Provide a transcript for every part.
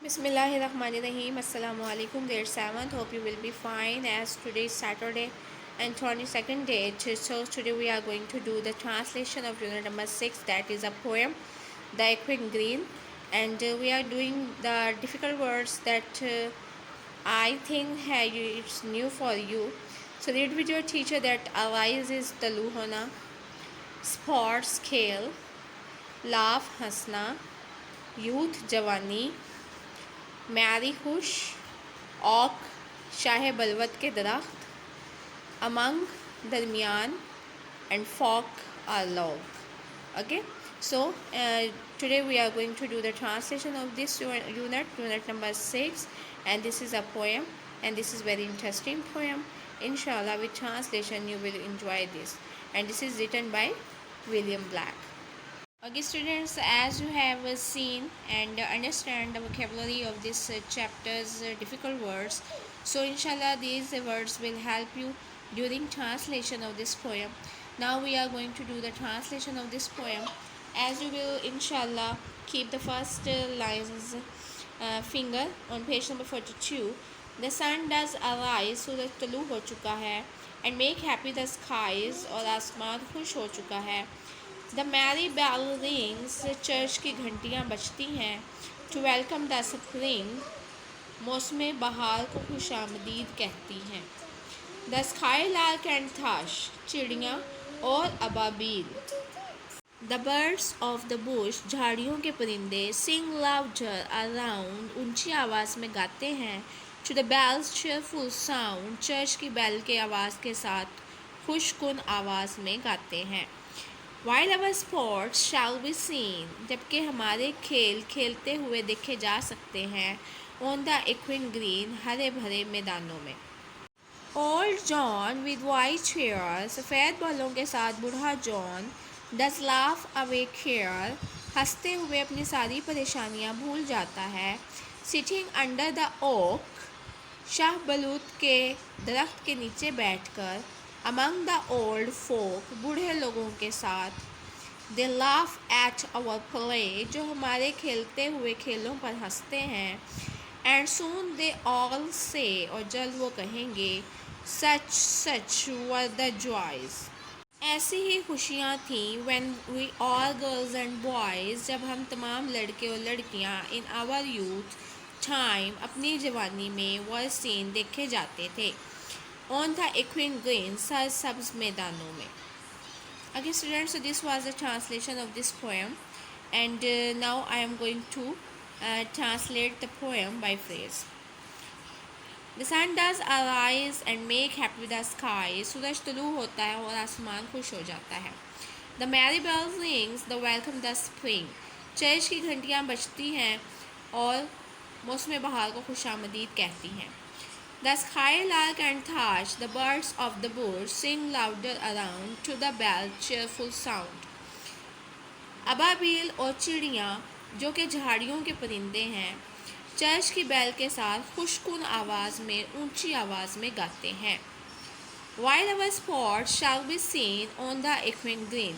Bismillahirrahmanirrahim. Assalamu alaikum. Dear 7th. Hope you will be fine as today is Saturday and 22nd date. So today we are going to do the translation of unit number 6, that is a poem, The Equine Green. And we are doing the difficult words that I think it's new for you. So read with your teacher that arise is taluhona, sports खेल, laugh हंसना, youth जवानी, merry खुश, oak शाह बलवत के दरख्त, among दरमियान, and folk आर लॉग. Okay, so today we are going to do the translation of this unit number 6, and this is a poem, and this is very interesting poem. Inshallah, with translation you will enjoy this, and this is written by William Black. Okay students, as you have seen and understand the vocabulary of this chapter's difficult words, so inshallah these words will help you during translation of this poem. Now we are going to do the translation of this poem. As you will inshallah keep the first lines finger on page number 42. The sun does arise, सूरज तलू हो चुका है, and make happy the skies, और आसमान खुश हो चुका है. The merry bell rings, church की घंटियाँ बजती हैं. To welcome the spring, मौसम बहार को खुशामदीद कहती हैं. The skylark and thrush, चिड़ियाँ और Ababeel. The birds of the bush, झाड़ियों के परिंदे. Sing louder around, ऊंची आवाज़ में गाते हैं. To the bell's cheerful sound, church की बेल के आवाज़ के साथ खुशकुन आवाज़ में गाते हैं. While our sports shall be seen, जबकि हमारे खेल खेलते हुए देखे जा सकते हैं. On the equine green, हरे भरे मैदानों में. Old John with white hair, सफ़ेद बालों के साथ बूढ़ा John. Does laugh away care, हंसते हुए अपनी सारी परेशानियाँ भूल जाता है. Sitting under the oak, Shah बलूत के दरख्त के नीचे बैठकर. Among the old folk, बूढ़े लोगों के साथ. They laugh at our play, जो हमारे खेलते हुए खेलों पर हंसते हैं. And soon they all say, और जल्द वो कहेंगे, such were the joys. ऐसी ही खुशियाँ थीं. When we all girls and boys, जब हम तमाम लड़के और लड़कियाँ in our youth time, अपनी जवानी में were seen, देखे जाते थे. On the equine green, सरसब्ज मैदानों में. Okay students, so this was the translation of this poem, and now I am going to translate the poem by phrase. The sun does arise and make happy the sky, सूरज तुलू होता है और आसमान खुश हो जाता है. The merry bells rings, the welcome the spring, church की घंटियाँ बजती हैं और मौसम बहार को खुशामदीद कहती हैं. The skylark and thrush, the birds of the bush, sing louder around to the bell's cheerful sound. Ababeel और चिड़ियाँ, जो कि झाड़ियों के परिंदे हैं, चर्च की बेल के साथ खुशकुन आवाज़ में ऊंची आवाज़ में गाते हैं. While our sports shall be seen on the equine green,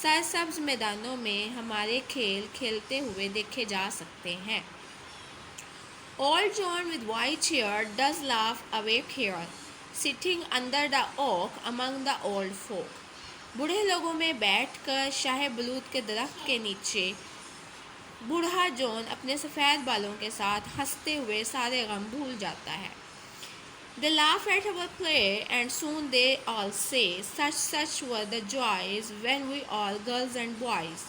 सरसब्ज मैदानों में हमारे खेल खेलते हुए देखे जा सकते हैं. Old John with white hair does laugh away care, sitting under the oak among the old folk. बूढ़े लोगों में बैठकर शाह बलूत के दरख्त के नीचे बूढ़ा जॉन अपने सफ़ेद बालों के साथ हंसते हुए सारे गम भूल जाता है. They laugh at our play, and soon they all say, such were the joys when we all girls and boys.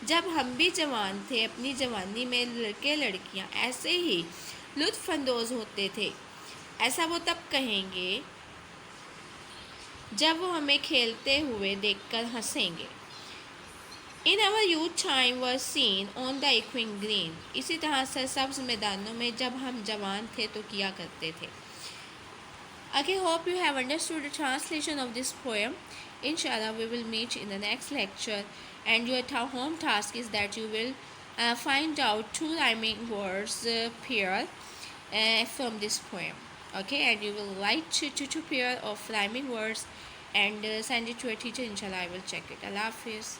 जब हम भी जवान थे, अपनी जवानी में लड़के लड़कियां ऐसे ही लुत्फ़अंदोज़ होते थे. ऐसा वो तब कहेंगे जब वो हमें खेलते हुए देखकर हंसेंगे. In our youth time was seen on the equine green, इसी तरह सरसब्ज मैदानों में जब हम जवान थे तो किया करते थे. Okay, hope you have understood the translation of this poem. Inshallah, we will meet in the next lecture, and your home task is that you will find out 2 rhyming words pair from this poem. Okay, and you will write two pair of rhyming words and send it to your teacher. Inshallah, I will check it. Allah Hafiz.